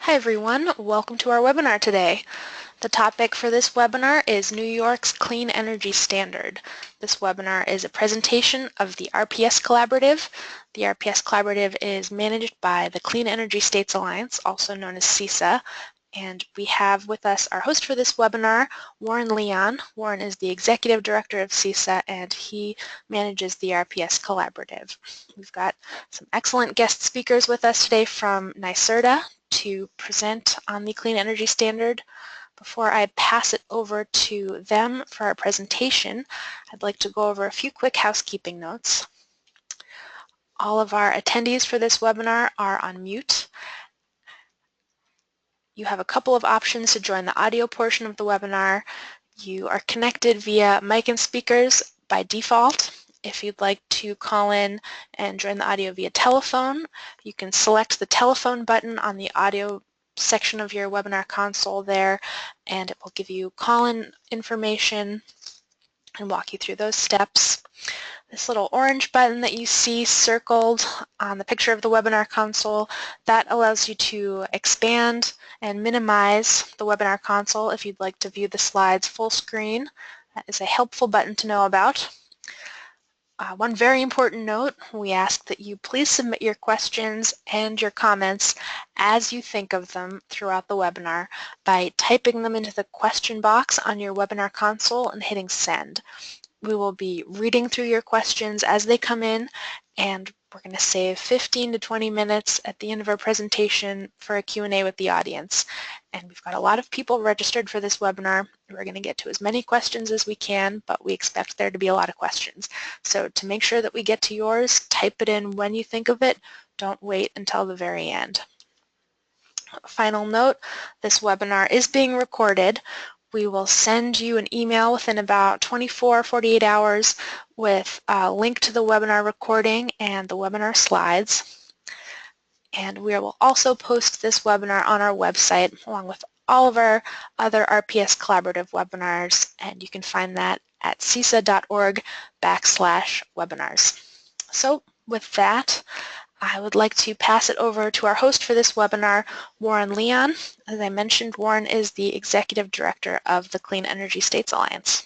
Hi everyone, welcome to our webinar today. The topic for this webinar is New York's Clean Energy Standard. This webinar is a presentation of the RPS Collaborative. The RPS Collaborative is managed by the Clean Energy States Alliance, also known as CESA, and we have with us our host for this webinar, Warren Leon. Warren is the Executive Director of CESA and he manages the RPS Collaborative. We've got some excellent guest speakers with us today from NYSERDA to present on the Clean Energy Standard. Before I pass it over to them for our presentation, I'd like to go over a few quick housekeeping notes. All of our attendees for this webinar are on mute. You have a couple of options to join the audio portion of the webinar. You are connected via mic and speakers by default. If you'd like to call in and join the audio via telephone, you can select the telephone button on the audio section of your webinar console there, and it will give you call-in information and walk you through those steps. This little orange button that you see circled on the picture of the webinar console, that allows you to expand and minimize the webinar console if you'd like to view the slides full screen. That is a helpful button to know about. One very important note, we ask that you please submit your questions and your comments as you think of them throughout the webinar by typing them into the question box on your webinar console and hitting send. We will be reading through your questions as they come in, and we're going to save 15 to 20 minutes at the end of our presentation for a Q&A with the audience. And we've got a lot of people registered for this webinar. We're going to get to as many questions as we can, but we expect there to be a lot of questions. So to make sure that we get to yours, type it in when you think of it. Don't wait until the very end. Final note, this webinar is being recorded. We will send you an email within about 48 hours with a link to the webinar recording and the webinar slides. And we will also post this webinar on our website along with all of our other RPS collaborative webinars, and you can find that at cesa.org/webinars. So with that, I would like to pass it over to our host for this webinar, Warren Leon. As I mentioned, Warren is the Executive Director of the Clean Energy States Alliance.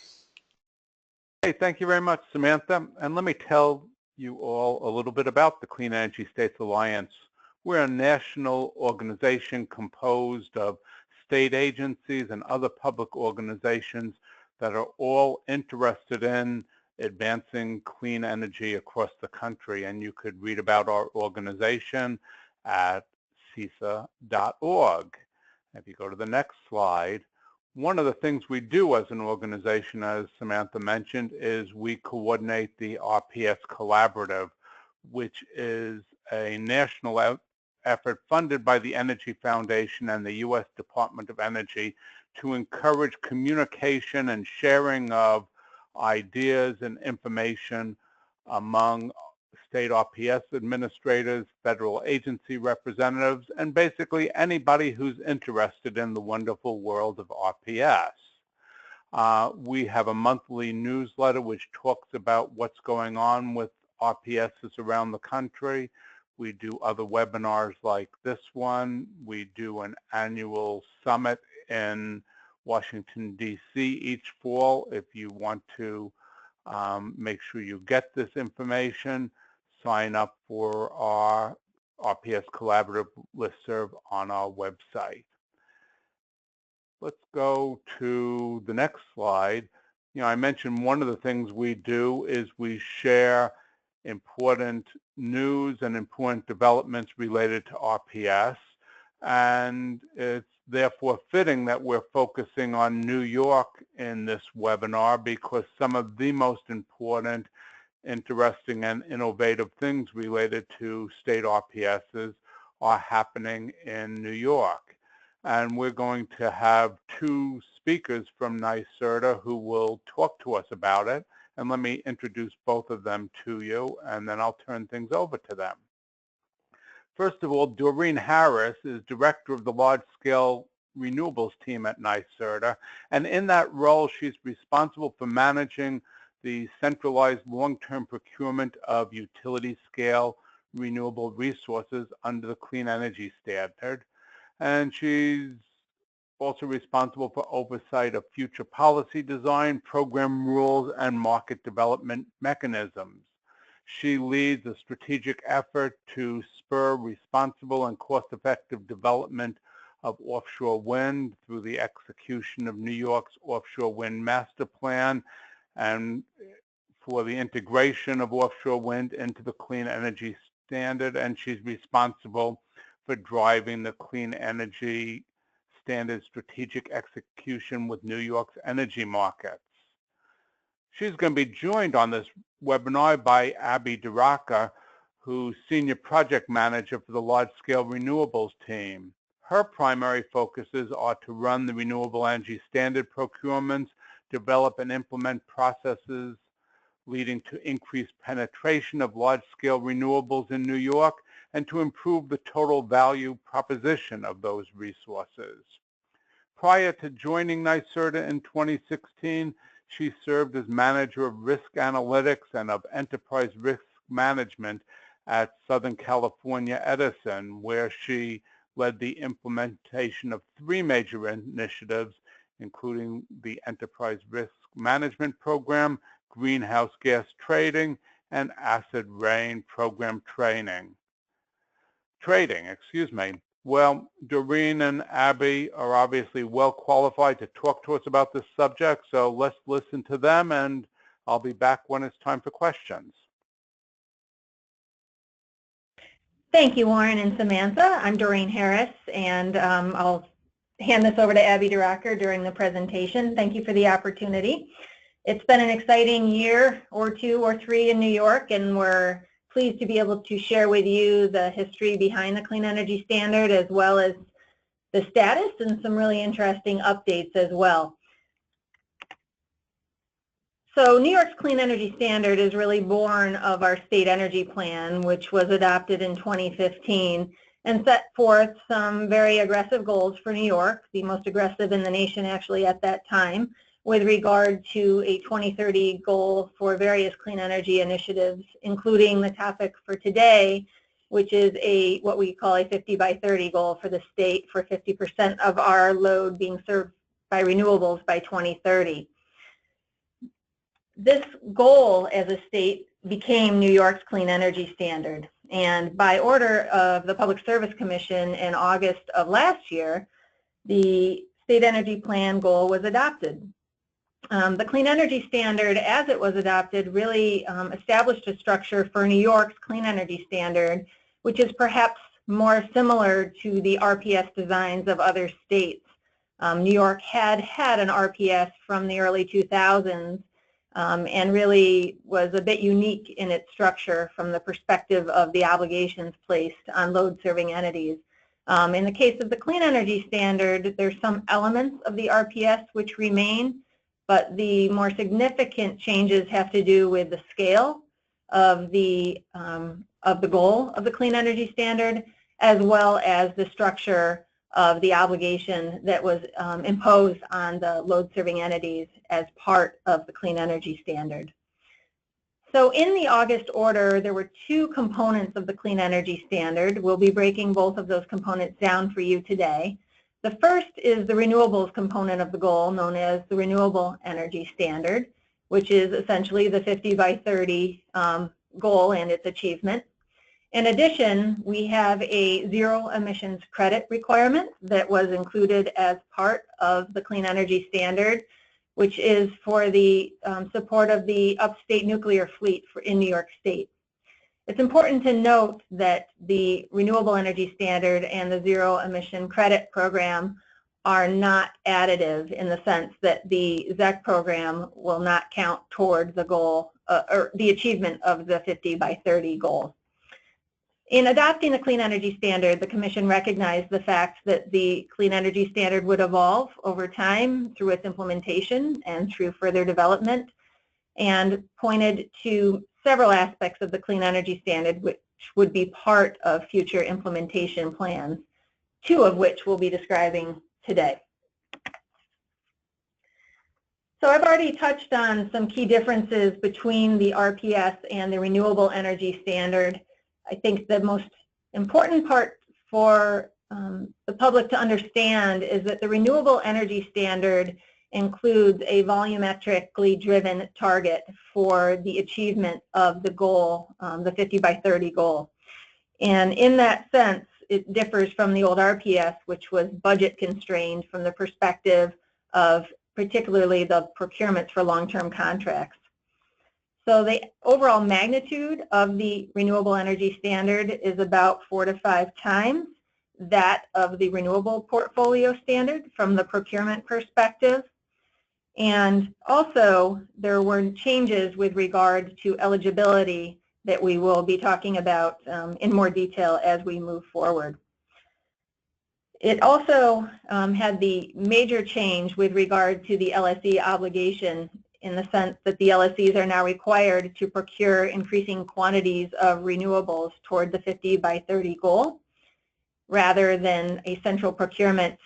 Hey, thank you very much, Samantha. And let me tell you all a little bit about the Clean Energy States Alliance. We're a national organization composed of state agencies and other public organizations that are all interested in advancing clean energy across the country. And you could read about our organization at cesa.org. If you go to the next slide, one of the things we do as an organization, as Samantha mentioned, is we coordinate the RPS Collaborative, which is a national effort funded by the Energy Foundation and the U.S. Department of Energy to encourage communication and sharing of ideas and information among state RPS administrators, federal agency representatives, and basically anybody who's interested in the wonderful world of RPS. We have a monthly newsletter which talks about what's going on with RPSs around the country. We do other webinars like this one. We do an annual summit in Washington, D.C. each fall. If you want to make sure you get this information, sign up for our RPS Collaborative listserv on our website. Let's go to the next slide. I mentioned one of the things we do is we share important news and important developments related to RPS, and it's therefore fitting that we're focusing on New York in this webinar because some of the most important, interesting, and innovative things related to state RPSs are happening in New York. And we're going to have two speakers from NYSERDA who will talk to us about it. And let me introduce both of them to you, and then I'll turn things over to them. First of all, Doreen Harris is Director of the Large-Scale Renewables team at NYSERDA, and in that role, she's responsible for managing the centralized long-term procurement of utility-scale renewable resources under the Clean Energy Standard. and she's also responsible for oversight of future policy design, program rules, and market development mechanisms. She leads a strategic effort to spur responsible and cost-effective development of offshore wind through the execution of New York's Offshore Wind Master Plan and for the integration of offshore wind into the Clean Energy Standard, and she's responsible for driving the Clean Energy Standard strategic execution with New York's energy markets. She's going to be joined on this webinar by Abbey DeRocker, who's Senior Project Manager for the Large-Scale Renewables team. Her primary focuses are to run the renewable energy standard procurements, develop and implement processes leading to increased penetration of large-scale renewables in New York, and to improve the total value proposition of those resources. Prior to joining NYSERDA in 2016, she served as Manager of Risk Analytics and of Enterprise Risk Management at Southern California Edison, where she led the implementation of 3 major initiatives, including the Enterprise Risk Management Program, greenhouse gas trading, and acid rain program trading. Well, Doreen and Abbey are obviously well qualified to talk to us about this subject, so let's listen to them, and I'll be back when it's time for questions. Thank you, Warren and Samantha. I'm Doreen Harris, and I'll hand this over to Abbey DeRocker during the presentation. Thank you for the opportunity. It's been an exciting year or 2 or 3 in New York, and we're pleased to be able to share with you the history behind the Clean Energy Standard, as well as the status and some really interesting updates as well. So New York's Clean Energy Standard is really born of our state energy plan, which was adopted in 2015 and set forth some very aggressive goals for New York, the most aggressive in the nation actually at that time, with regard to a 2030 goal for various clean energy initiatives, including the topic for today, which is what we call a 50 by 30 goal for the state for 50% of our load being served by renewables by 2030. This goal as a state became New York's Clean Energy Standard, and by order of the Public Service Commission in August of last year, the State Energy Plan goal was adopted. The Clean Energy Standard, as it was adopted, really established a structure for New York's Clean Energy Standard, which is perhaps more similar to the RPS designs of other states. New York had an RPS from the early 2000s and really was a bit unique in its structure from the perspective of the obligations placed on load-serving entities. In the case of the Clean Energy Standard, there's some elements of the RPS which remain, but the more significant changes have to do with the scale of the goal of the Clean Energy Standard, as well as the structure of the obligation that was imposed on the load-serving entities as part of the Clean Energy Standard. So in the August order, there were 2 components of the Clean Energy Standard. We'll be breaking both of those components down for you today. The first is the renewables component of the goal, known as the Renewable Energy Standard, which is essentially the 50 by 30 goal and its achievement. In addition, we have a zero emissions credit requirement that was included as part of the Clean Energy Standard, which is for the support of the upstate nuclear fleet in New York State. It's important to note that the Renewable Energy Standard and the Zero Emission Credit Program are not additive in the sense that the ZEC program will not count toward the goal or the achievement of the 50 by 30 goal. In adopting the Clean Energy Standard, the Commission recognized the fact that the Clean Energy Standard would evolve over time through its implementation and through further development, and pointed to several aspects of the Clean Energy Standard which would be part of future implementation plans, 2 of which we'll be describing today. So I've already touched on some key differences between the RPS and the Renewable Energy Standard. I think the most important part for the public to understand is that the Renewable Energy Standard includes a volumetrically driven target for the achievement of the goal, the 50 by 30 goal. And in that sense, it differs from the old RPS, which was budget constrained from the perspective of particularly the procurements for long-term contracts. So the overall magnitude of the Renewable Energy Standard is about 4 to 5 times that of the Renewable Portfolio Standard from the procurement perspective. And also, there were changes with regard to eligibility that we will be talking about in more detail as we move forward. It also had the major change with regard to the LSE obligation, in the sense that the LSEs are now required to procure increasing quantities of renewables toward the 50 by 30 goal, rather than a central procurement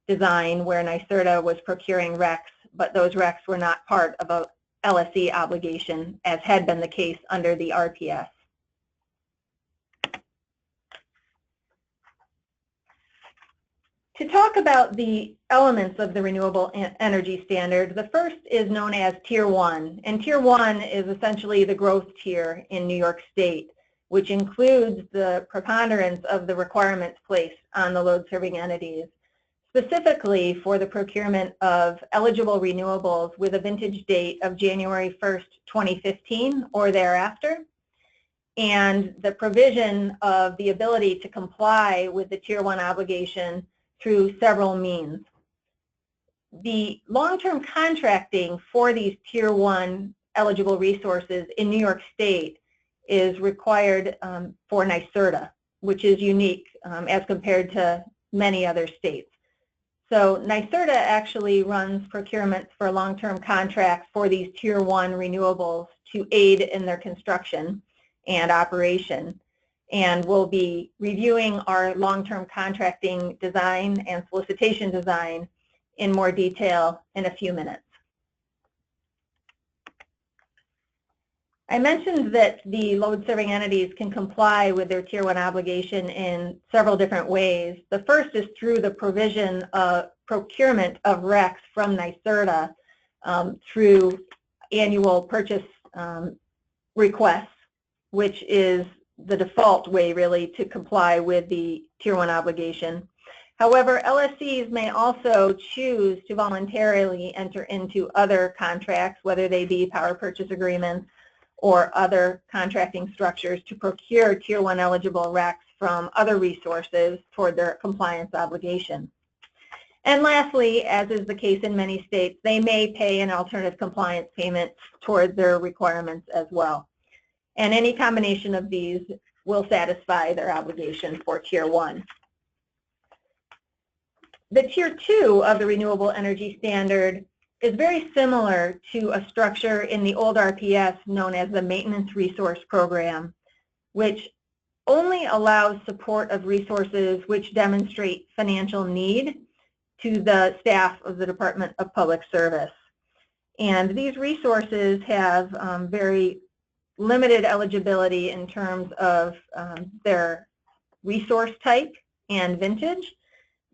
design where NYSERDA was procuring RECs, but those RECs were not part of a LSE obligation, as had been the case under the RPS. To talk about the elements of the Renewable Energy Standard, the first is known as Tier 1. And Tier 1 is essentially the growth tier in New York State, which includes the preponderance of the requirements placed on the load-serving entities, specifically for the procurement of eligible renewables with a vintage date of January 1st, 2015 or thereafter, and the provision of the ability to comply with the Tier 1 obligation through several means. The long-term contracting for these Tier 1 eligible resources in New York State is required for NYSERDA, which is unique as compared to many other states. So NYSERDA actually runs procurements for long-term contracts for these Tier 1 renewables to aid in their construction and operation. And we'll be reviewing our long-term contracting design and solicitation design in more detail in a few minutes. I mentioned that the load-serving entities can comply with their Tier 1 obligation in several different ways. The first is through the provision of procurement of RECs from NYSERDA through annual purchase requests, which is the default way really to comply with the Tier 1 obligation. However, LSEs may also choose to voluntarily enter into other contracts, whether they be power purchase agreements or other contracting structures, to procure Tier 1 eligible RECs from other resources toward their compliance obligation. And lastly, as is the case in many states, they may pay an alternative compliance payment toward their requirements as well. And any combination of these will satisfy their obligation for Tier 1. The Tier 2 of the Renewable Energy Standard is very similar to a structure in the old RPS known as the Maintenance Resource Program, which only allows support of resources which demonstrate financial need to the staff of the Department of Public Service. And these resources have very limited eligibility in terms of their resource type and vintage,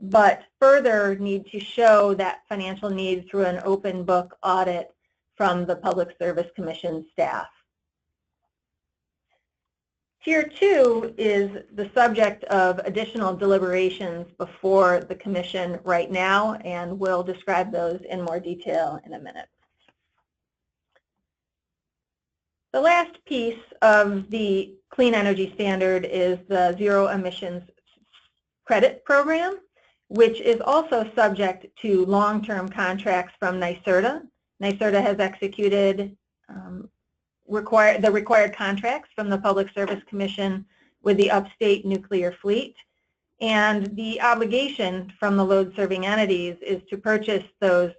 but further need to show that financial need through an open book audit from the Public Service Commission staff. Tier 2 is the subject of additional deliberations before the Commission right now, and we'll describe those in more detail in a minute. The last piece of the Clean Energy Standard is the Zero Emissions Credit Program, which is also subject to long-term contracts from NYSERDA. NYSERDA has executed the required contracts from the Public Service Commission with the upstate nuclear fleet, and the obligation from the load-serving entities is to purchase those,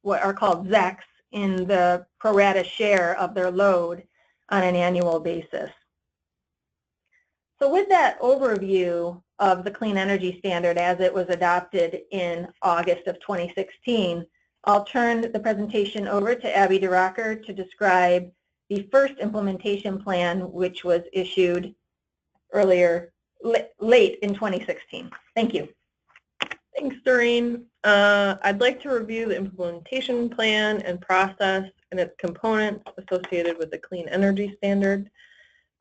what are called ZECs, in the pro rata share of their load on an annual basis. So with that overview of the Clean Energy Standard as it was adopted in August of 2016, I'll turn the presentation over to Abbey DeRocker to describe the first implementation plan, which was issued earlier late in 2016. Thank you. Thanks, Doreen. I'd like to review the implementation plan and process and its components associated with the Clean Energy Standard.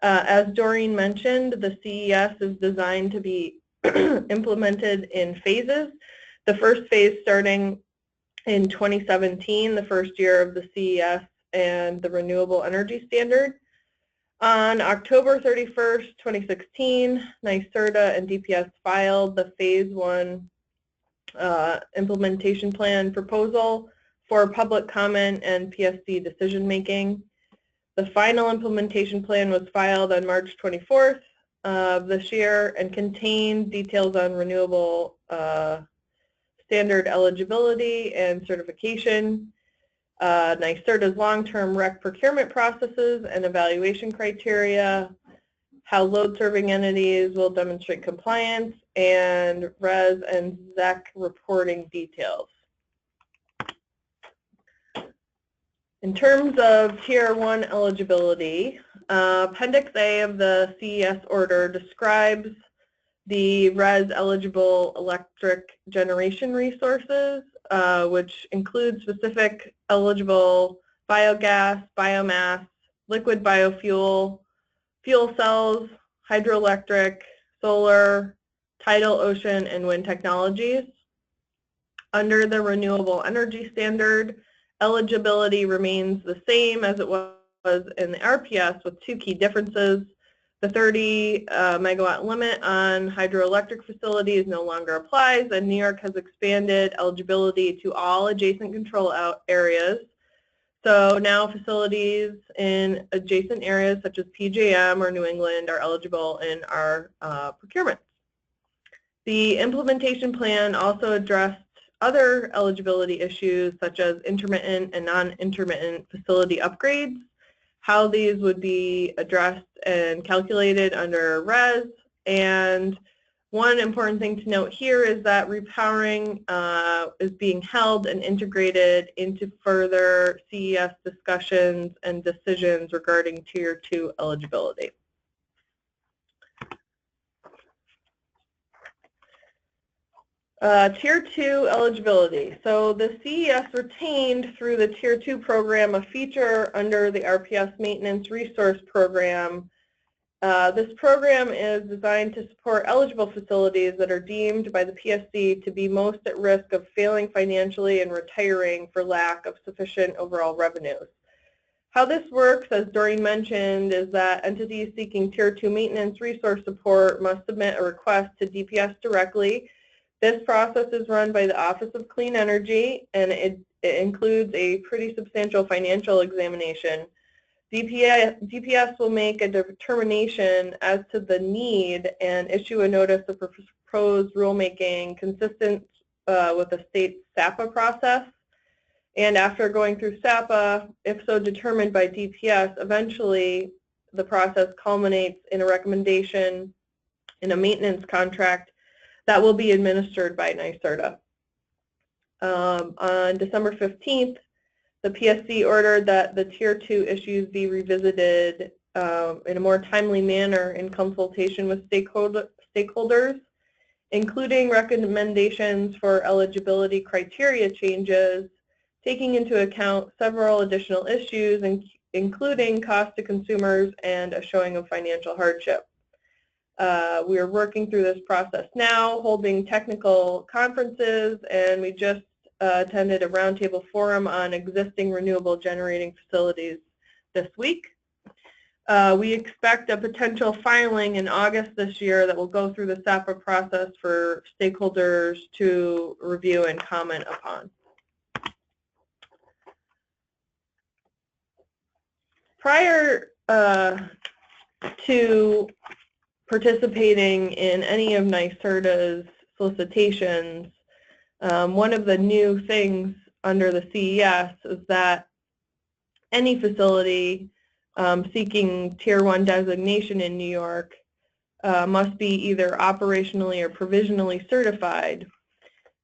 As Doreen mentioned, the CES is designed to be implemented in phases. The first phase starting in 2017, the first year of the CES and the Renewable Energy Standard. On October 31st, 2016, NYSERDA and DPS filed the Phase 1 implementation plan proposal for public comment and PSC decision making. The final implementation plan was filed on March 24th of this year and contained details on renewable standard eligibility and certification, NYSERDA's long-term REC procurement processes and evaluation criteria, how load-serving entities will demonstrate compliance, and RES and ZEC reporting details. In terms of Tier 1 eligibility, Appendix A of the CES order describes the RES eligible electric generation resources, which include specific eligible biogas, biomass, liquid biofuel, fuel cells, hydroelectric, solar, tidal, ocean, and wind technologies. Under the Renewable Energy Standard, eligibility remains the same as it was in the RPS with two key differences. The 30 megawatt limit on hydroelectric facilities no longer applies, and New York has expanded eligibility to all adjacent control areas. So now facilities in adjacent areas such as PJM or New England are eligible in our procurements. The implementation plan also addressed other eligibility issues such as intermittent and non-intermittent facility upgrades, how these would be addressed and calculated under RES, and one important thing to note here is that repowering is being held and integrated into further CES discussions and decisions regarding Tier 2 eligibility. Tier 2 eligibility. So the CES retained through the Tier 2 program a feature under the RPS Maintenance Resource Program. This program is designed to support eligible facilities that are deemed by the PSC to be most at risk of failing financially and retiring for lack of sufficient overall revenues. How this works, as Doreen mentioned, is that entities seeking Tier 2 maintenance resource support must submit a request to DPS directly. This process is run by the Office of Clean Energy, and it includes a pretty substantial financial examination. DPS will make a determination as to the need and issue a notice of proposed rulemaking consistent with the state SAPA process. And after going through SAPA, if so determined by DPS, eventually the process culminates in a recommendation in a maintenance contract that will be administered by NYSERDA. On December 15th, the PSC ordered that the Tier 2 issues be revisited in a more timely manner in consultation with stakeholders, including recommendations for eligibility criteria changes, taking into account several additional issues, including cost to consumers and a showing of financial hardship. We are working through this process now, holding technical conferences, and we just attended a roundtable forum on existing renewable generating facilities this week. We expect a potential filing in August this year that will go through the SAPA process for stakeholders to review and comment upon. Prior to participating in any of NYSERDA's solicitations, one of the new things under the CES is that any facility seeking Tier 1 designation in New York must be either operationally or provisionally certified.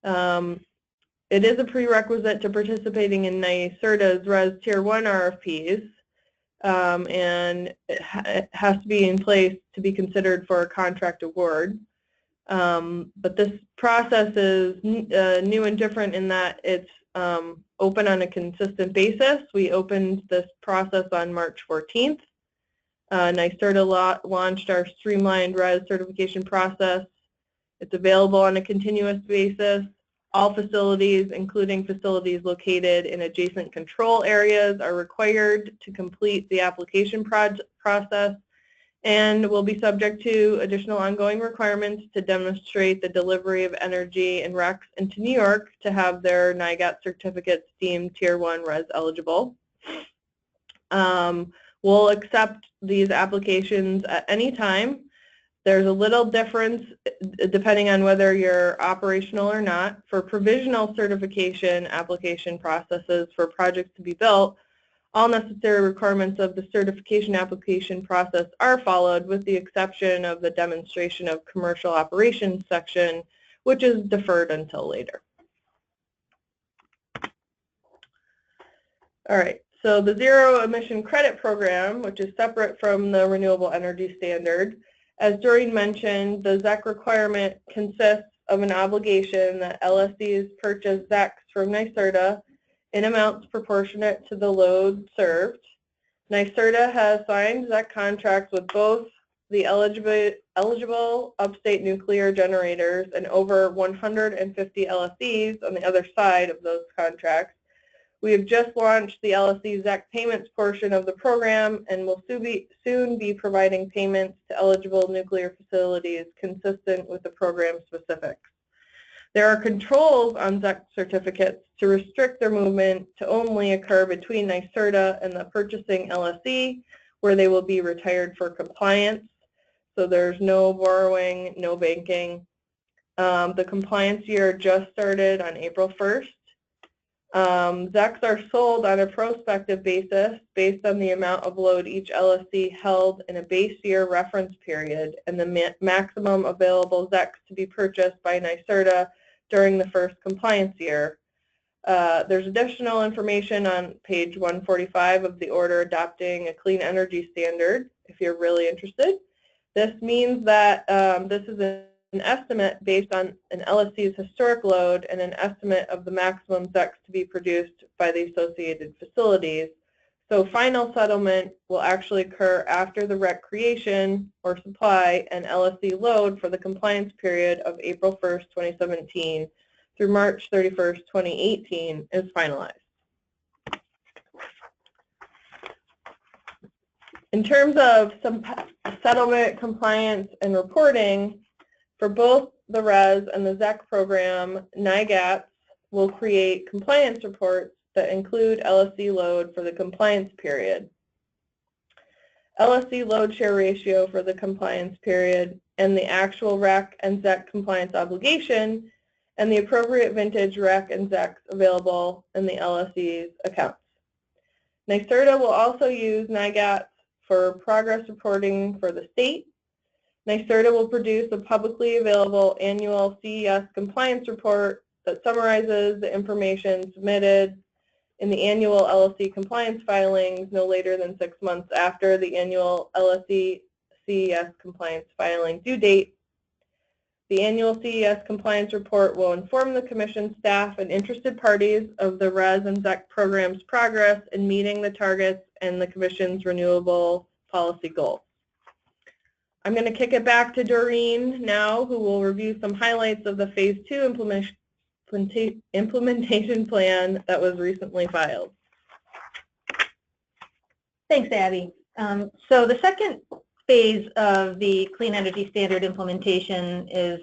It is a prerequisite to participating in NYSERDA's RES Tier 1 RFPs. and it has to be in place to be considered for a contract award. But this process is new and different in that it's open on a consistent basis. We opened this process on March 14th. NYSERDA launched our streamlined RES certification process. It's available on a continuous basis. All facilities, including facilities located in adjacent control areas, are required to complete the application process and will be subject to additional ongoing requirements to demonstrate the delivery of energy and RECs into New York to have their NIGAT certificates deemed Tier 1 RES eligible. We'll accept these applications at any time. There's a little difference depending on whether you're operational or not. For provisional certification application processes for projects to be built, all necessary requirements of the certification application process are followed, with the exception of the demonstration of commercial operations section, which is deferred until later. All right, so the Zero Emission Credit Program, which is separate from the Renewable Energy Standard, as Doreen mentioned, the ZEC requirement consists of an obligation that LSCs purchase ZECs from NYSERDA in amounts proportionate to the load served. NYSERDA has signed ZEC contracts with both the eligible upstate nuclear generators and over 150 LSCs on the other side of those contracts. We have just launched the LSC ZEC payments portion of the program and will soon be providing payments to eligible nuclear facilities consistent with the program specifics. There are controls on ZEC certificates to restrict their movement to only occur between NYSERDA and the purchasing LSC, where they will be retired for compliance. So there's no borrowing, no banking. The compliance year just started on April 1st. ZECs are sold on a prospective basis based on the amount of load each LSC held in a base year reference period and the maximum available ZECs to be purchased by NYSERDA during the first compliance year. There's additional information on page 145 of the order adopting a clean energy standard if you're really interested. This means that this is an estimate based on an LSC's historic load and an estimate of the maximum ZECs to be produced by the associated facilities. So final settlement will actually occur after the REC creation or supply and LSC load for the compliance period of April 1st, 2017 through March 31st, 2018 is finalized. In terms of some settlement, compliance, and reporting, for both the RES and the ZEC program, NIGATs will create compliance reports that include LSC load for the compliance period, LSC load share ratio for the compliance period, and the actual REC and ZEC compliance obligation, and the appropriate vintage REC and ZECs available in the LSC's accounts. NYSERDA will also use NIGATs for progress reporting for the state. NYSERDA will produce a publicly available annual CES compliance report that summarizes the information submitted in the annual LSC compliance filings no later than 6 months after the annual LSC CES compliance filing due date. The annual CES compliance report will inform the Commission staff and interested parties of the RES and ZEC program's progress in meeting the targets and the Commission's renewable policy goals. I'm going to kick it back to Doreen now, who will review some highlights of the Phase 2 implementation plan that was recently filed. Thanks, Abby. So the second phase of the Clean Energy Standard implementation is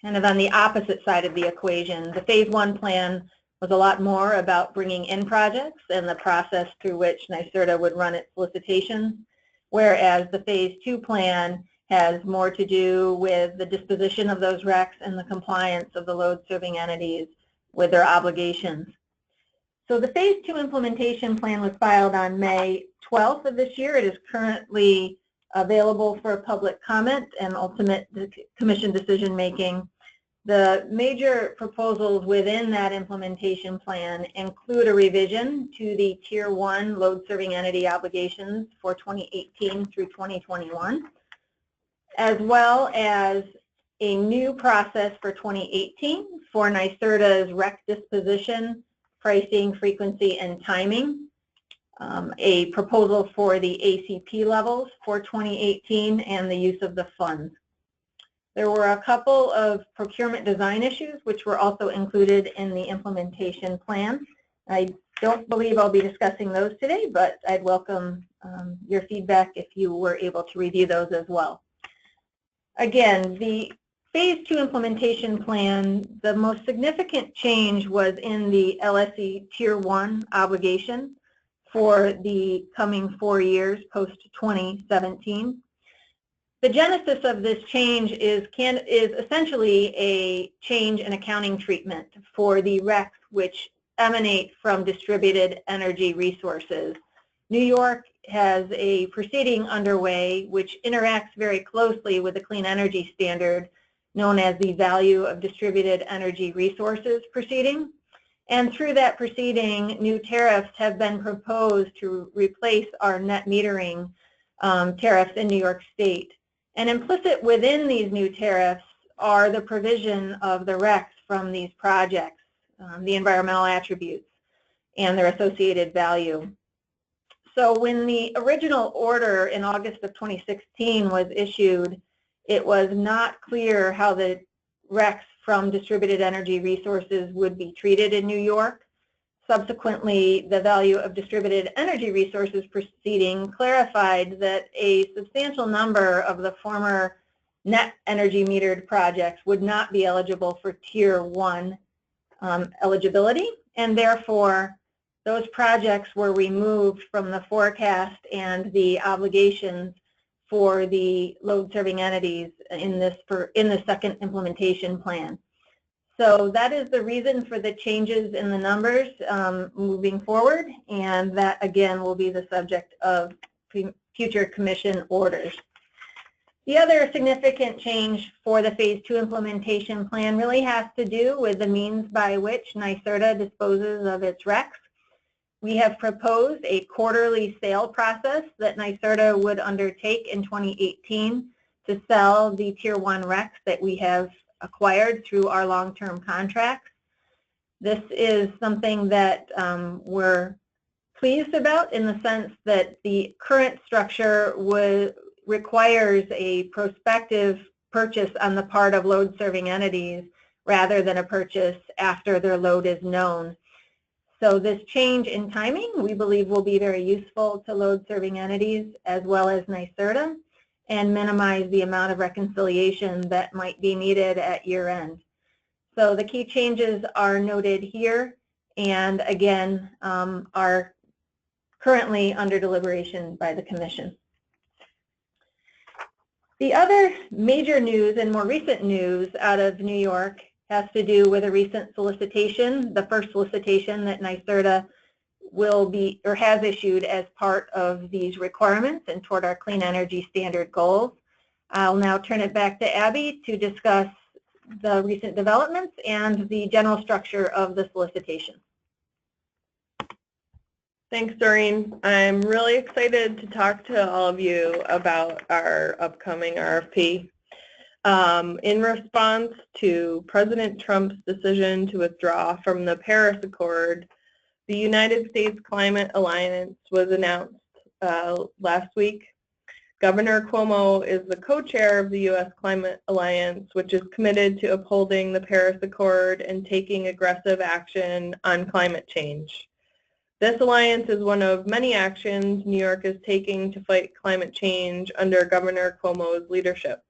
kind of on the opposite side of the equation. The Phase 1 plan was a lot more about bringing in projects and the process through which NYSERDA would run its solicitations, whereas the Phase 2 plan has more to do with the disposition of those RECs and the compliance of the load-serving entities with their obligations. So the Phase 2 implementation plan was filed on May 12th of this year. It is currently available for public comment and ultimate Commission decision-making. The major proposals within that implementation plan include a revision to the Tier 1 load serving entity obligations for 2018 through 2021, as well as a new process for 2018 for NYSERDA's REC disposition, pricing, frequency, and timing, a proposal for the ACP levels for 2018, and the use of the funds. There were a couple of procurement design issues which were also included in the implementation plan. I don't believe I'll be discussing those today, but I'd welcome your feedback if you were able to review those as well. Again, the Phase 2 implementation plan, the most significant change was in the LSE Tier 1 obligation for the coming 4 years post-2017. The genesis of this change is essentially a change in accounting treatment for the RECs which emanate from distributed energy resources. New York has a proceeding underway which interacts very closely with the Clean Energy Standard known as the Value of Distributed Energy Resources proceeding. And through that proceeding, new tariffs have been proposed to replace our net metering tariffs in New York State. And implicit within these new tariffs are the provision of the RECs from these projects, the environmental attributes, and their associated value. So when the original order in August of 2016 was issued, it was not clear how the RECs from distributed energy resources would be treated in New York. Subsequently, the Value of Distributed Energy Resources proceeding clarified that a substantial number of the former net energy metered projects would not be eligible for Tier 1 eligibility, and therefore those projects were removed from the forecast and the obligations for the load serving entities in the second implementation plan. So that is the reason for the changes in the numbers moving forward, and that again will be the subject of future commission orders. The other significant change for the Phase 2 implementation plan really has to do with the means by which NYSERDA disposes of its RECs. We have proposed a quarterly sale process that NYSERDA would undertake in 2018 to sell the Tier 1 RECs that we have acquired through our long-term contracts. This is something that we're pleased about in the sense that the current structure requires a prospective purchase on the part of load-serving entities rather than a purchase after their load is known. So this change in timing, we believe, will be very useful to load-serving entities as well as NYSERDA, and minimize the amount of reconciliation that might be needed at year-end. So the key changes are noted here, and again, are currently under deliberation by the Commission. The other major news and more recent news out of New York has to do with a recent solicitation, the first solicitation that NYSERDA will be or has issued as part of these requirements and toward our clean energy standard goals. I'll now turn it back to Abby to discuss the recent developments and the general structure of the solicitation. Thanks, Doreen. I'm really excited to talk to all of you about our upcoming RFP. In response to President Trump's decision to withdraw from the Paris Accord, the United States Climate Alliance was announced last week. Governor Cuomo is the co-chair of the U.S. Climate Alliance, which is committed to upholding the Paris Accord and taking aggressive action on climate change. This alliance is one of many actions New York is taking to fight climate change under Governor Cuomo's leadership.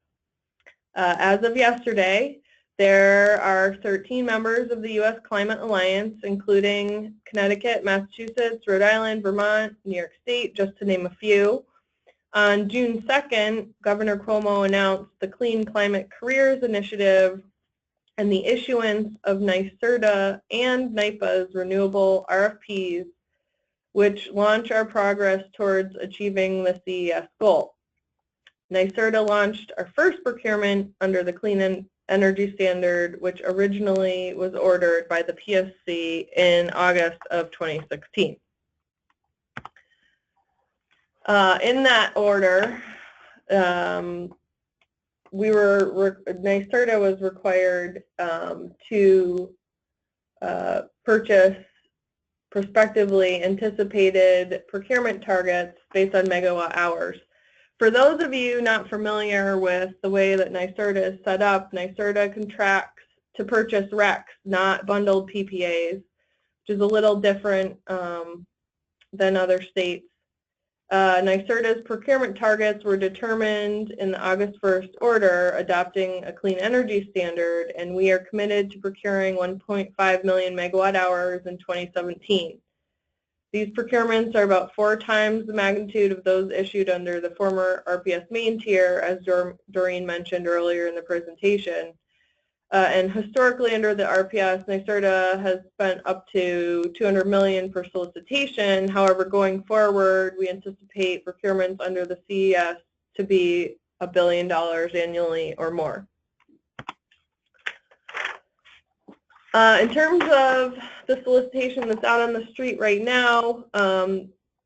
As of yesterday, there are 13 members of the U.S. Climate Alliance, including Connecticut, Massachusetts, Rhode Island, Vermont, New York State, just to name a few. On June 2nd, Governor Cuomo announced the Clean Climate Careers Initiative and the issuance of NYSERDA and NYPA's renewable RFPs, which launch our progress towards achieving the CES goal. NYSERDA launched our first procurement under the Clean energy standard, which originally was ordered by the PSC in August of 2016. In that order, NYSERDA was required to purchase prospectively anticipated procurement targets based on megawatt hours. For those of you not familiar with the way that NYSERDA is set up, NYSERDA contracts to purchase RECs, not bundled PPAs, which is a little different than other states. NYSERDA's procurement targets were determined in the August 1st order adopting a clean energy standard, and we are committed to procuring 1.5 million megawatt hours in 2017. These procurements are about 4 times the magnitude of those issued under the former RPS main tier, as Doreen mentioned earlier in the presentation. And historically under the RPS, NYSERDA has spent up to $200 million per solicitation. However, going forward, we anticipate procurements under the CES to be $1 billion annually or more. In terms of the solicitation that's out on the street right now,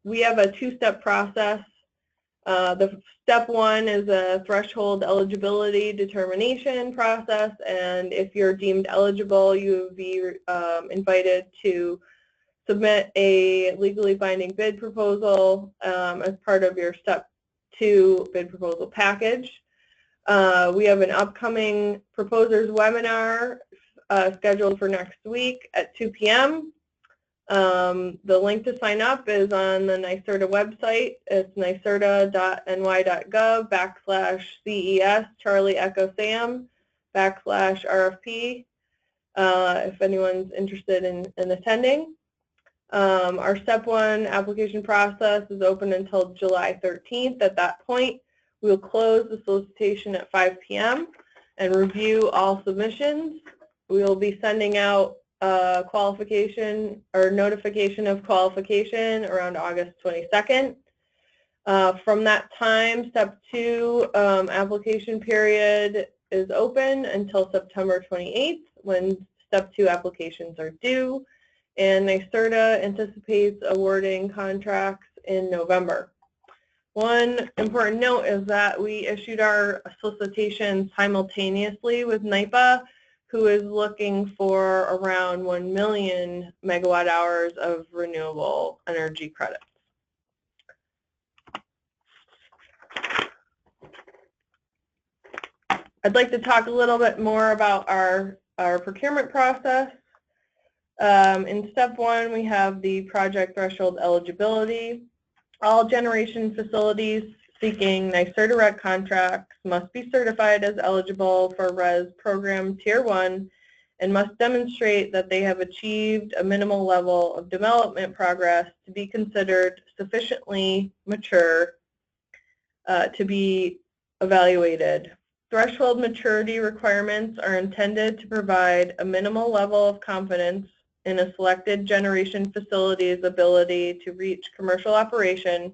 we have a 2-step process. The step 1 is a threshold eligibility determination process, and if you're deemed eligible, you will be invited to submit a legally binding bid proposal as part of your step 2 bid proposal package. We have an upcoming proposers webinar scheduled for next week at 2 p.m. The link to sign up is on the NYSERDA website. It's nyserda.ny.gov/CES Charlie Echo Sam /RFP if anyone's interested in attending. Our step 1 application process is open until July 13th. At that point, we will close the solicitation at 5 p.m. and review all submissions. We will be sending out qualification or notification of qualification around August 22nd. From that time, step 2 application period is open until September 28th when step 2 applications are due, and NYSERDA anticipates awarding contracts in November. One important note is that we issued our solicitation simultaneously with NYPA, who is looking for around 1 million megawatt hours of renewable energy credits. I'd like to talk a little bit more about our procurement process. In step 1, we have the project threshold eligibility. All generation facilities seeking NYSERDA REC contracts must be certified as eligible for RES Program Tier 1 and must demonstrate that they have achieved a minimal level of development progress to be considered sufficiently mature to be evaluated. Threshold maturity requirements are intended to provide a minimal level of confidence in a selected generation facility's ability to reach commercial operation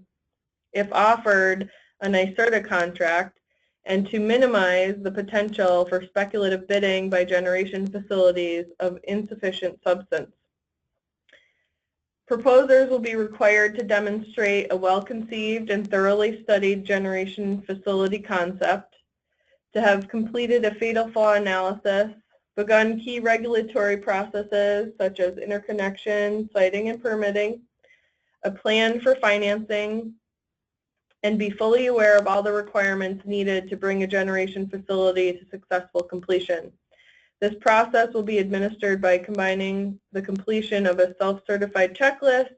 if offered a NYSERDA contract, and to minimize the potential for speculative bidding by generation facilities of insufficient substance. Proposers will be required to demonstrate a well-conceived and thoroughly studied generation facility concept, to have completed a fatal flaw analysis, begun key regulatory processes such as interconnection, siting, and permitting, a plan for financing, and be fully aware of all the requirements needed to bring a generation facility to successful completion. This process will be administered by combining the completion of a self-certified checklist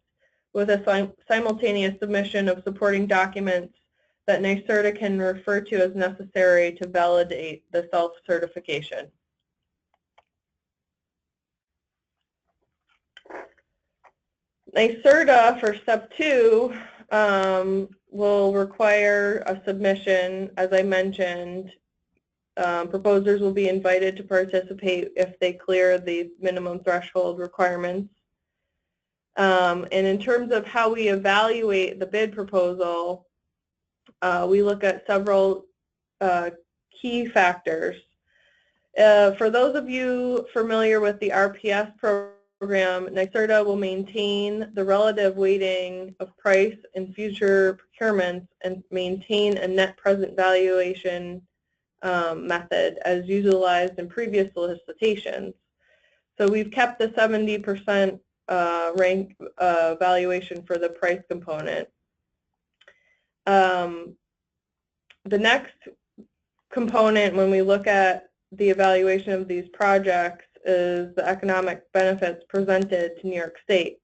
with a simultaneous submission of supporting documents that NYSERDA can refer to as necessary to validate the self-certification. NYSERDA for step 2 will require a submission. As I mentioned, proposers will be invited to participate if they clear the minimum threshold requirements. And in terms of how we evaluate the bid proposal, we look at several key factors. For those of you familiar with the RPS program, NYSERDA will maintain the relative weighting of price in future procurements and maintain a net present valuation method as utilized in previous solicitations. So we've kept the 70% rank valuation for the price component. The next component when we look at the evaluation of these projects is the economic benefits presented to New York State.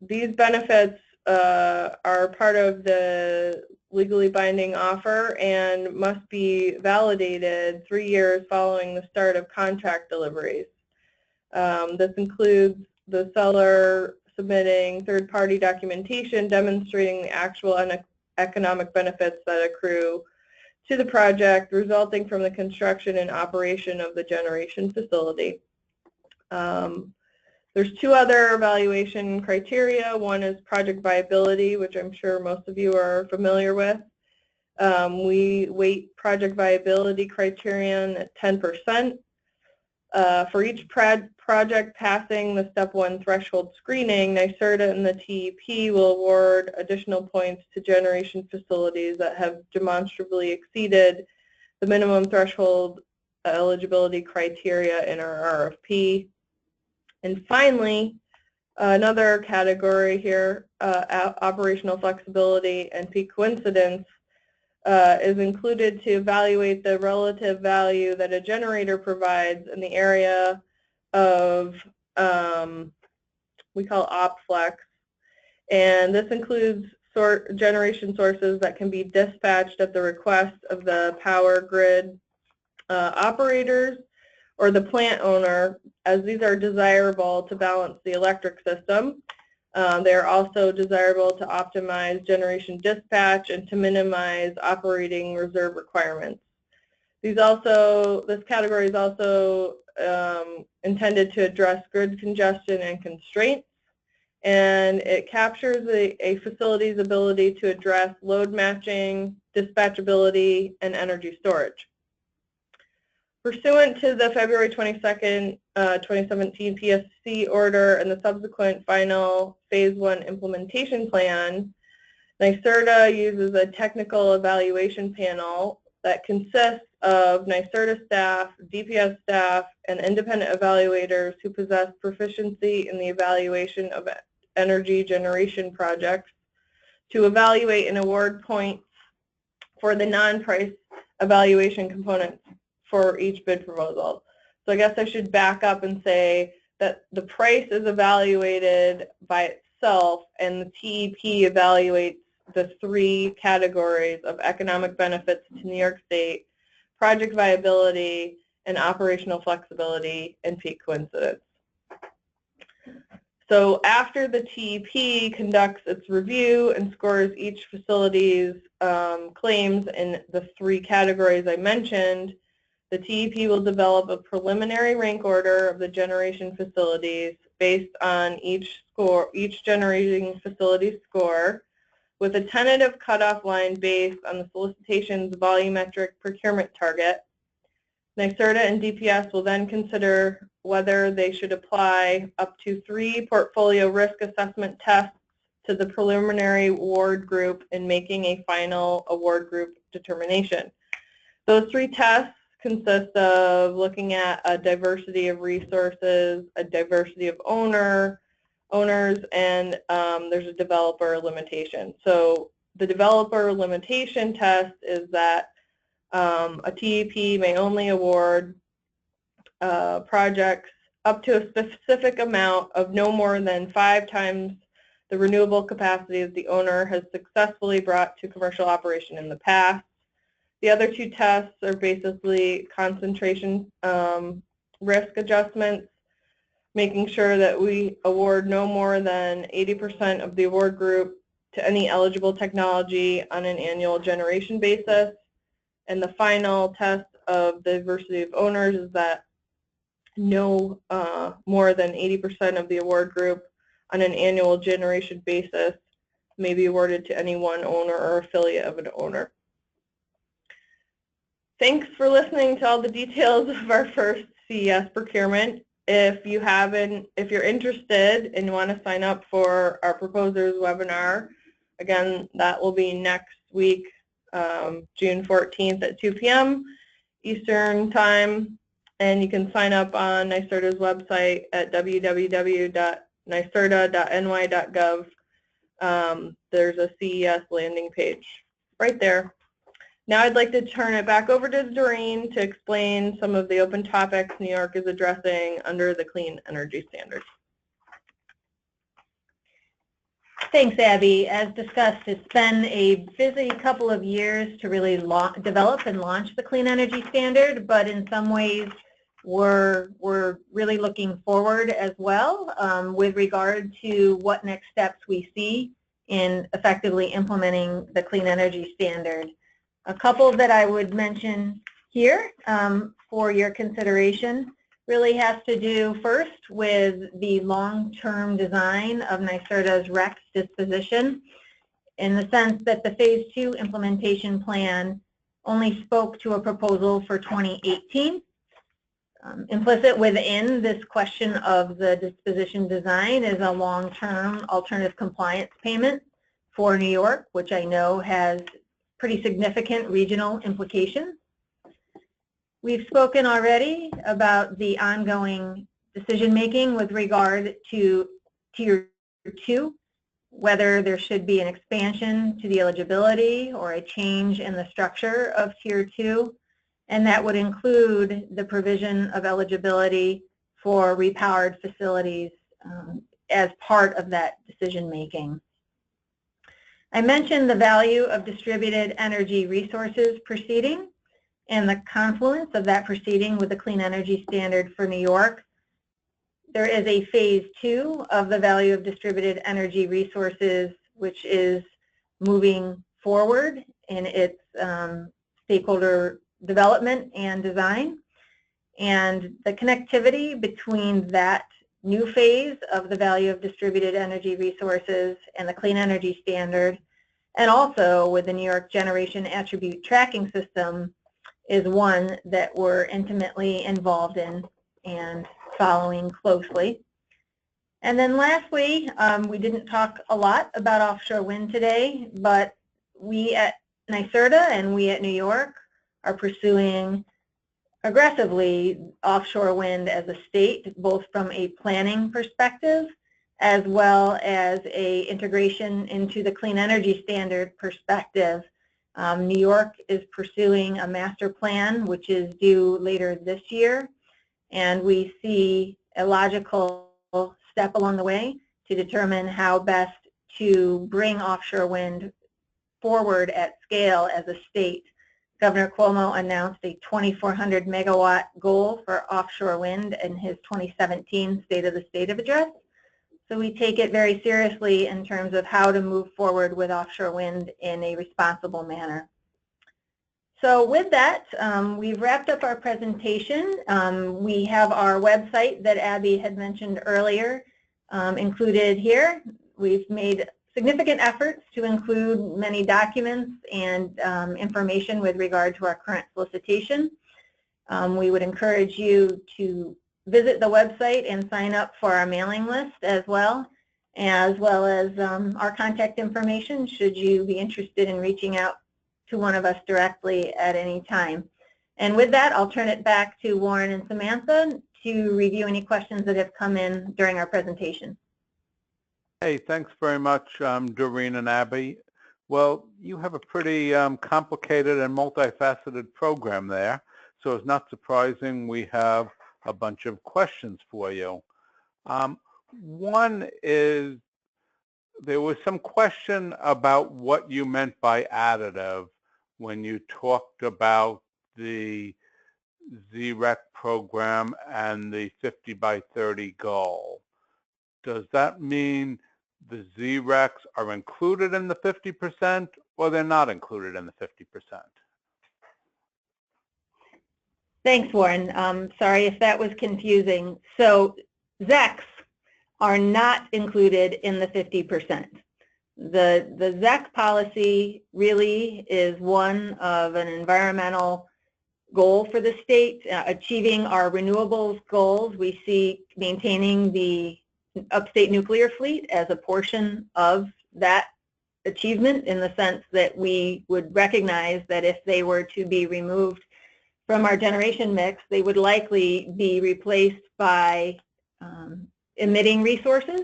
These benefits are part of the legally binding offer and must be validated 3 years following the start of contract deliveries. This includes the seller submitting third-party documentation demonstrating the actual economic benefits that accrue to the project resulting from the construction and operation of the generation facility. There's 2 other evaluation criteria. One is project viability, which I'm sure most of you are familiar with. We weight project viability criterion at 10%. For each project passing the step 1 threshold screening, NYSERDA and the TEP will award additional points to generation facilities that have demonstrably exceeded the minimum threshold eligibility criteria in our RFP. And finally, another category here, operational flexibility and peak coincidence, is included to evaluate the relative value that a generator provides in the area of, we call OpFlex, and this includes generation sources that can be dispatched at the request of the power grid operators or the plant owner, as these are desirable to balance the electric system. They are also desirable to optimize generation dispatch and to minimize operating reserve requirements. This category is also intended to address grid congestion and constraints, and it captures a facility's ability to address load matching, dispatchability, and energy storage. Pursuant to the February 22nd, 2017 PSC order and the subsequent final Phase 1 implementation plan, NYSERDA uses a technical evaluation panel that consists of NYSERDA staff, DPS staff, and independent evaluators who possess proficiency in the evaluation of energy generation projects to evaluate and award points for the non-price evaluation components for each bid proposal. So I guess I should back up and say that the price is evaluated by itself and the TEP evaluates the 3 categories of economic benefits to New York State, project viability, and operational flexibility and peak coincidence. So after the TEP conducts its review and scores each facility's claims in the 3 categories I mentioned, the TEP will develop a preliminary rank order of the generation facilities based on each generating facility score, with a tentative cutoff line based on the solicitation's volumetric procurement target. NYSERDA and DPS will then consider whether they should apply up to 3 portfolio risk assessment tests to the preliminary award group in making a final award group determination. Those 3 tests consist of looking at a diversity of resources, a diversity of owners, and there's a developer limitation. So the developer limitation test is that a TEP may only award projects up to a specific amount of no more than 5 times the renewable capacity that the owner has successfully brought to commercial operation in the past. The other 2 tests are basically concentration risk adjustments, making sure that we award no more than 80% of the award group to any eligible technology on an annual generation basis. And the final test of the diversity of owners is that no more than 80% of the award group on an annual generation basis may be awarded to any one owner or affiliate of an owner. Thanks for listening to all the details of our first CES procurement. If you're interested and you want to sign up for our proposers webinar, again, that will be next week, June 14th at 2 p.m. Eastern Time, and you can sign up on NYSERDA's website at www.nyserda.ny.gov. There's a CES landing page right there. Now I'd like to turn it back over to Doreen to explain some of the open topics New York is addressing under the Clean Energy Standard. Thanks, Abby. As discussed, it's been a busy couple of years to really develop and launch the Clean Energy Standard, but in some ways we're really looking forward as well with regard to what next steps we see in effectively implementing the Clean Energy Standard. A couple that I would mention here for your consideration really has to do first with the long-term design of NYSERDA's RECs disposition, in the sense that the Phase 2 implementation plan only spoke to a proposal for 2018. Implicit within this question of the disposition design is a long-term alternative compliance payment for New York, which I know has pretty significant regional implications. We've spoken already about the ongoing decision-making with regard to Tier 2, whether there should be an expansion to the eligibility or a change in the structure of Tier 2, and that would include the provision of eligibility for repowered facilities as part of that decision-making. I mentioned the value of distributed energy resources proceeding and the confluence of that proceeding with the Clean Energy Standard for New York. There is a Phase 2 of the value of distributed energy resources, which is moving forward in its stakeholder development and design. And the connectivity between that new phase of the value of distributed energy resources and the Clean Energy Standard, and also with the New York Generation Attribute Tracking System, is one that we're intimately involved in and following closely. And then lastly, we didn't talk a lot about offshore wind today, but we at NYSERDA and we at New York are pursuing aggressively offshore wind as a state, both from a planning perspective as well as a integration into the Clean Energy Standard perspective. New York is pursuing a master plan which is due later this year, and we see a logical step along the way to determine how best to bring offshore wind forward at scale as a state. Governor Cuomo announced a 2,400 megawatt goal for offshore wind in his 2017 State of the State address. So we take it very seriously in terms of how to move forward with offshore wind in a responsible manner. So with that, we've wrapped up our presentation. We have our website that Abby had mentioned earlier included here. We've made significant efforts to include many documents and information with regard to our current solicitation. We would encourage you to visit the website and sign up for our mailing list as well as our contact information should you be interested in reaching out to one of us directly at any time. And with that, I'll turn it back to Warren and Samantha to review any questions that have come in during our presentation. Hey, thanks very much, Doreen and Abbey. Well, you have a pretty complicated and multifaceted program there, so it's not surprising we have a bunch of questions for you. One is, there was some question about what you meant by additive when you talked about the ZREC program and the 50 by 30 goal. Does that mean the ZRECs are included in the 50% or they're not included in the 50%? Thanks, Warren. Sorry if that was confusing. So ZECs are not included in the 50%. The ZEC policy really is one of an environmental goal for the state, achieving our renewables goals. We see maintaining the upstate nuclear fleet as a portion of that achievement, in the sense that we would recognize that if they were to be removed from our generation mix, they would likely be replaced by emitting resources.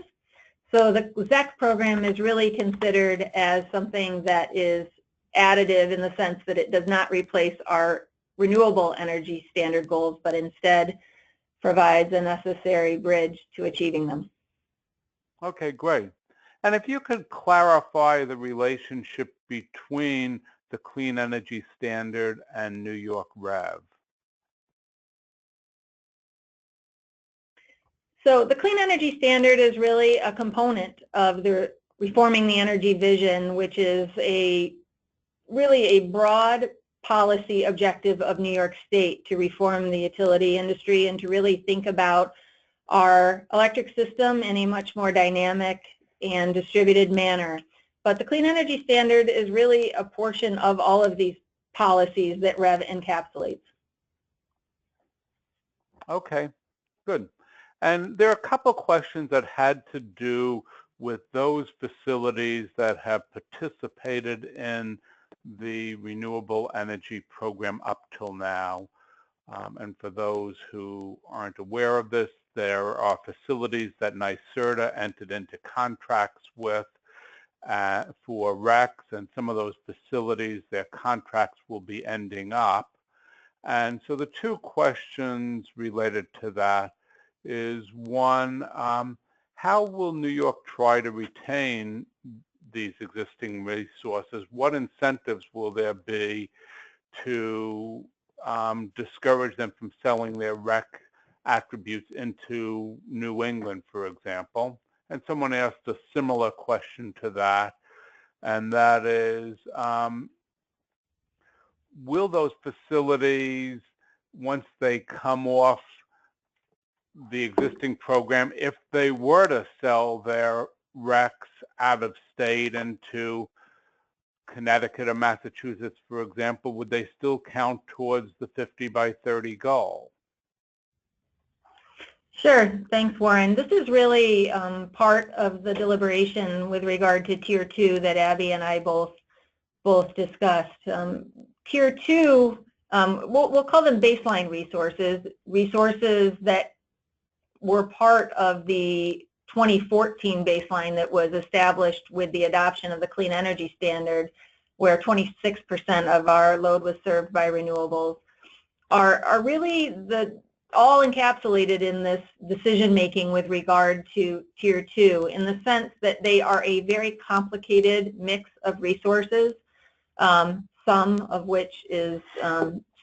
So the ZEC program is really considered as something that is additive, in the sense that it does not replace our renewable energy standard goals, but instead provides a necessary bridge to achieving them. Okay, great. And if you could clarify the relationship between the Clean Energy Standard and New York REV. So the Clean Energy Standard is really a component of the Reforming the Energy Vision, which is really a broad policy objective of New York State to reform the utility industry and to really think about our electric system in a much more dynamic and distributed manner. But the Clean Energy Standard is really a portion of all of these policies that REV encapsulates. Okay, good. And there are a couple questions that had to do with those facilities that have participated in the renewable energy program up till now. And for those who aren't aware of this, there are facilities that NYSERDA entered into contracts with for RECs, and some of those facilities, their contracts will be ending up. And so the two questions related to that is, one, how will New York try to retain these existing resources? What incentives will there be to discourage them from selling their REC attributes into New England, for example? And someone asked a similar question to that, and that is, will those facilities, once they come off the existing program, if they were to sell their RECs out of state into Connecticut or Massachusetts, for example, would they still count towards the 50 by 30 goal? Sure. Thanks, Warren. This is really part of the deliberation with regard to Tier 2 that Abbey and I both discussed. Tier 2, we'll call them baseline resources that were part of the 2014 baseline that was established with the adoption of the Clean Energy Standard, where 26% of our load was served by renewables, are really all encapsulated in this decision-making with regard to Tier 2, in the sense that they are a very complicated mix of resources, some of which is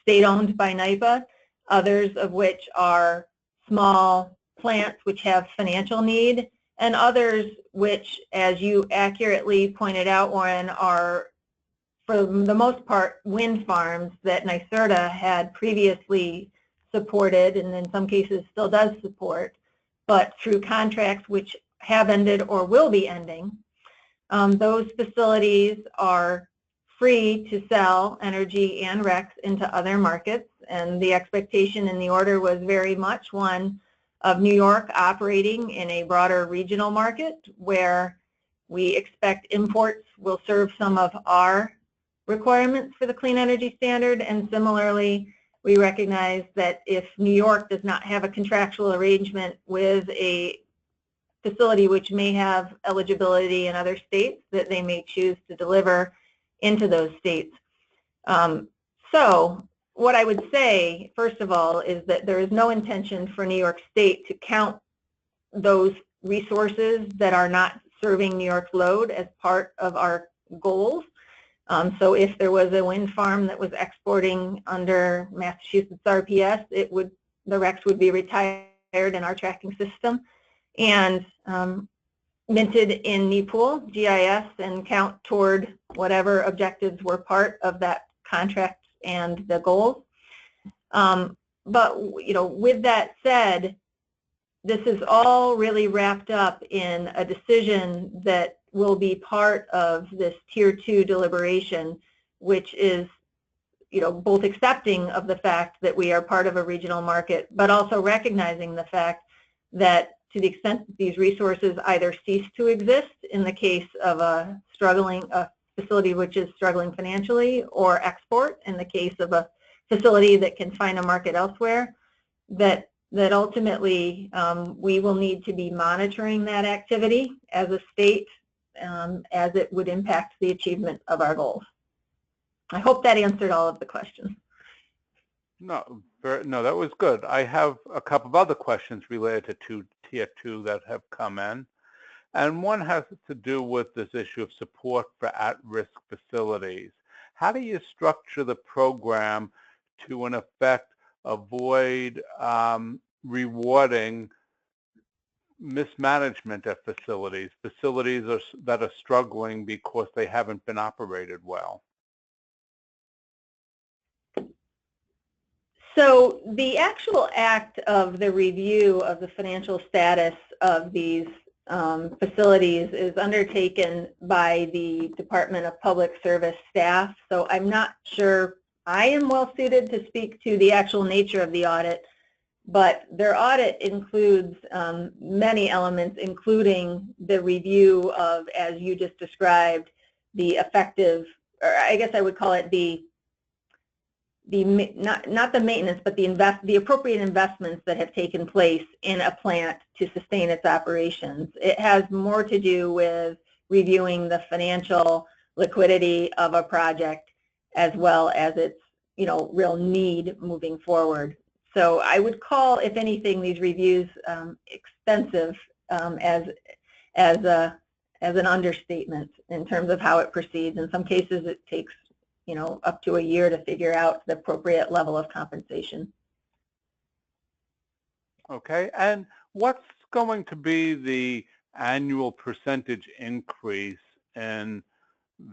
state-owned by NYPA, others of which are small plants which have financial need, and others which, as you accurately pointed out, Warren, are for the most part wind farms that NYSERDA had previously supported, and in some cases still does support, but through contracts which have ended or will be ending. Those facilities are free to sell energy and RECs into other markets, and the expectation in the order was very much one of New York operating in a broader regional market, where we expect imports will serve some of our requirements for the Clean Energy Standard, and similarly we recognize that if New York does not have a contractual arrangement with a facility which may have eligibility in other states, that they may choose to deliver into those states. So what I would say, first of all, is that there is no intention for New York State to count those resources that are not serving New York load as part of our goals. So if there was a wind farm that was exporting under Massachusetts RPS, the RECs would be retired in our tracking system and minted in NEPOOL, GIS, and count toward whatever objectives were part of that contract and the goals. But with that said, this is all really wrapped up in a decision that will be part of this Tier 2 deliberation, which is both accepting of the fact that we are part of a regional market, but also recognizing the fact that to the extent that these resources either cease to exist in the case of a facility which is struggling financially, or export in the case of a facility that can find a market elsewhere, that ultimately we will need to be monitoring that activity as a state as it would impact the achievement of our goals. I hope that answered all of the questions. No, that was good. I have a couple of other questions related to Tier 2 that have come in. And one has to do with this issue of support for at-risk facilities. How do you structure the program to, in effect, avoid rewarding mismanagement at facilities that are struggling because they haven't been operated well? So the actual act of the review of the financial status of these facilities is undertaken by the Department of Public Service staff. So I'm not sure I am well suited to speak to the actual nature of the audit, but their audit includes many elements, including the review of, as you just described, the effective, or I guess I would call it not the maintenance, but the appropriate investments that have taken place in a plant to sustain its operations. It has more to do with reviewing the financial liquidity of a project as well as its real need moving forward. So I would call, if anything, these reviews extensive as an understatement in terms of how it proceeds. In some cases, it takes up to a year to figure out the appropriate level of compensation. Okay, and what's going to be the annual percentage increase in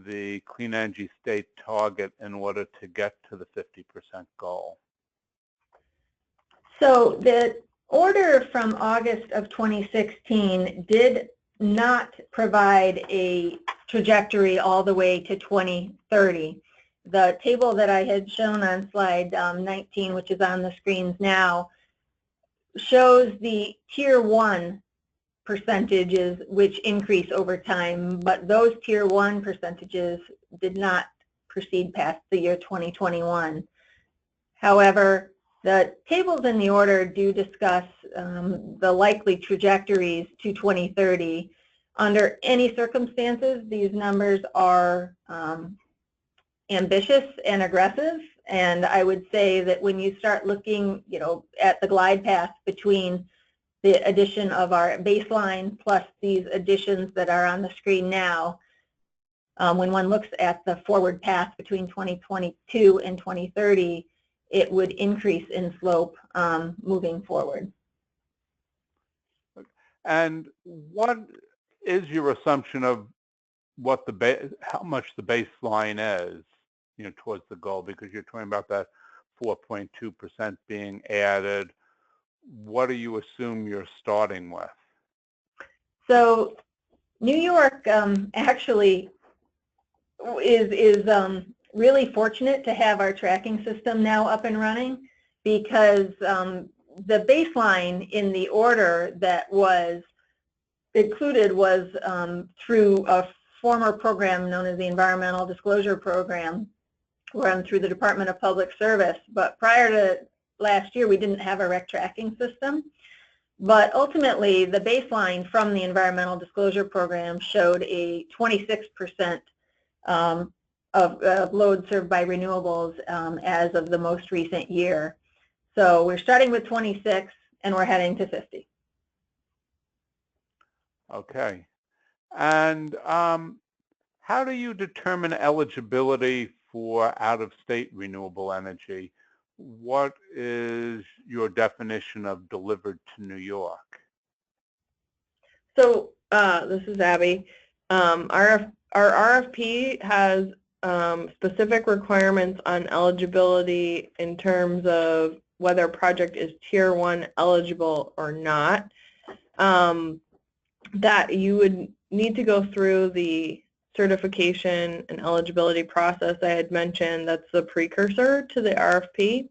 the clean energy state target in order to get to the 50% goal? So the order from August of 2016 did not provide a trajectory all the way to 2030. The table that I had shown on slide 19, which is on the screens now, shows the Tier 1 percentages which increase over time, but those Tier 1 percentages did not proceed past the year 2021. However, the tables in the order do discuss the likely trajectories to 2030. Under any circumstances, these numbers are ambitious and aggressive, and I would say that when you start looking, at the glide path between the addition of our baseline plus these additions that are on the screen now, when one looks at the forward path between 2022 and 2030, it would increase in slope moving forward. And what is your assumption of what how much the baseline is, towards the goal? Because you're talking about that 4.2% being added. What do you assume you're starting with? So New York actually is really fortunate to have our tracking system now up and running, because the baseline in the order that was included was through a former program known as the Environmental Disclosure Program, run through the Department of Public Service. But prior to last year, we didn't have a REC tracking system. But ultimately, the baseline from the Environmental Disclosure Program showed a 26% of load served by renewables as of the most recent year. So we're starting with 26 and we're heading to 50. Okay. And how do you determine eligibility for out-of-state renewable energy? What is your definition of delivered to New York? So this is Abbey. Our RFP has specific requirements on eligibility in terms of whether a project is Tier 1 eligible or not. That you would need to go through the certification and eligibility process I had mentioned, that's the precursor to the RFP.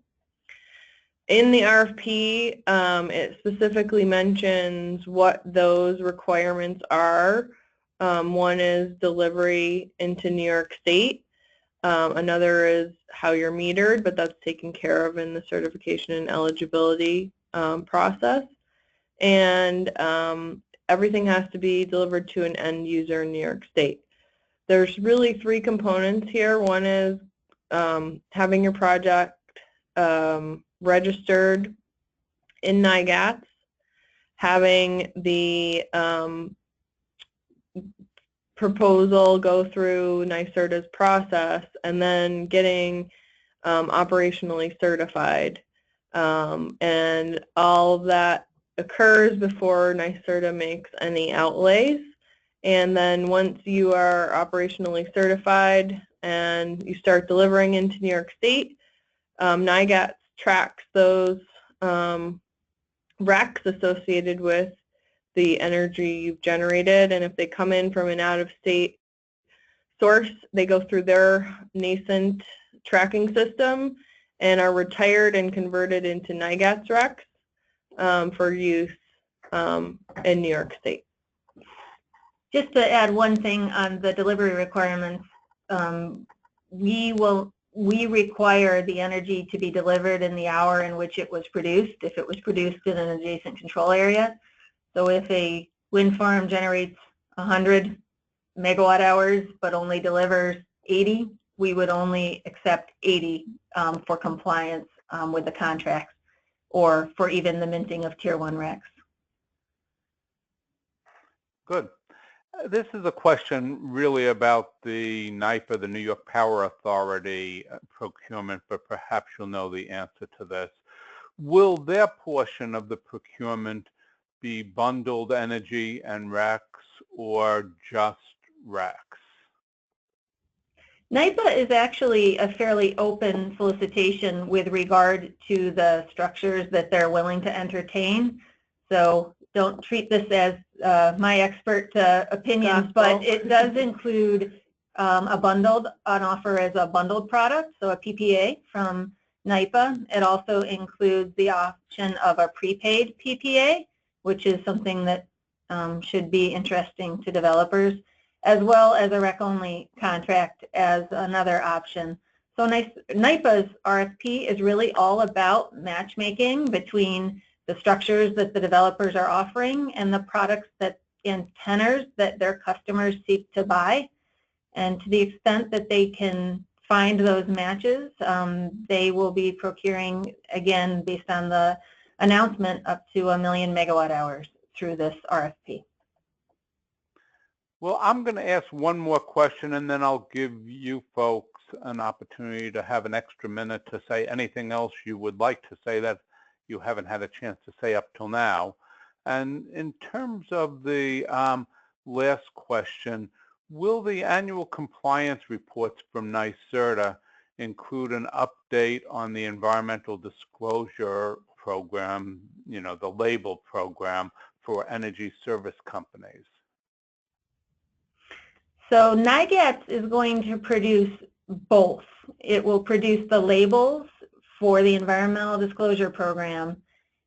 In the RFP, it specifically mentions what those requirements are. One is delivery into New York State. Another is how you're metered, but that's taken care of in the certification and eligibility process. And everything has to be delivered to an end user in New York State. There's really three components here. One is having your project registered in NYGATS, having the proposal go through NYSERDA's process, and then getting operationally certified. And all of that occurs before NYSERDA makes any outlays. And then once you are operationally certified and you start delivering into New York State, NYGATS tracks those RECs associated with the energy you've generated, and if they come in from an out-of-state source, they go through their nascent tracking system and are retired and converted into NYGATS RECs for use in New York State. Just to add one thing on the delivery requirements, we require the energy to be delivered in the hour in which it was produced, if it was produced in an adjacent control area. So if a wind farm generates 100 megawatt hours but only delivers 80, we would only accept 80 for compliance with the contracts or for even the minting of Tier 1 RECs. Good. This is a question really about the NYPA, the New York Power Authority procurement, but perhaps you'll know the answer to this. Will their portion of the procurement be bundled energy and RECs or just RECs? NYPA is actually a fairly open solicitation with regard to the structures that they're willing to entertain. So don't treat this as my expert opinions, but it does include an offer as a bundled product, so a PPA from NYPA. It also includes the option of a prepaid PPA, which is something that should be interesting to developers, as well as a REC-only contract as another option. So NYPA's RFP is really all about matchmaking between the structures that the developers are offering and the products and tenors that their customers seek to buy. And to the extent that they can find those matches, they will be procuring, again, based on the announcement, up to 1 million megawatt hours through this RFP. Well, I'm going to ask one more question, and then I'll give you folks an opportunity to have an extra minute to say anything else you would like to say that you haven't had a chance to say up till now. And in terms of the last question, will the annual compliance reports from NYSERDA include an update on the environmental disclosure program, the label program for energy service companies? So NYGATS is going to produce both. It will produce the labels for the environmental disclosure program,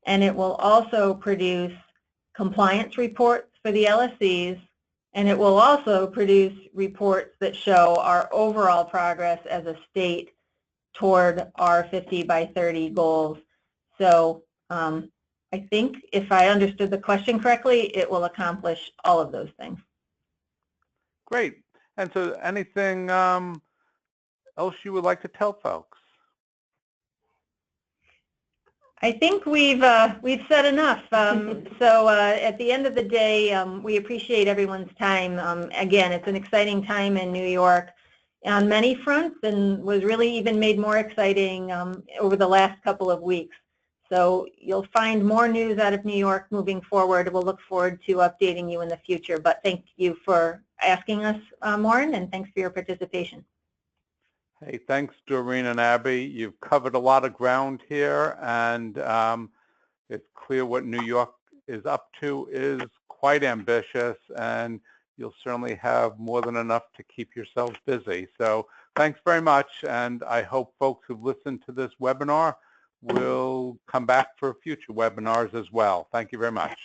and it will also produce compliance reports for the LSCs, and it will also produce reports that show our overall progress as a state toward our 50 by 30 goals. So I think if I understood the question correctly, it will accomplish all of those things. Great. And so anything else you would like to tell folks? I think we've said enough. So at the end of the day, we appreciate everyone's time. Again, it's an exciting time in New York on many fronts, and was really even made more exciting over the last couple of weeks. So you'll find more news out of New York moving forward. We'll look forward to updating you in the future. But thank you for asking us, Maureen, and thanks for your participation. Hey, thanks, Doreen and Abbey. You've covered a lot of ground here, and it's clear what New York is up to is quite ambitious, and you'll certainly have more than enough to keep yourselves busy. So thanks very much, and I hope folks who've listened to this webinar will come back for future webinars as well. Thank you very much.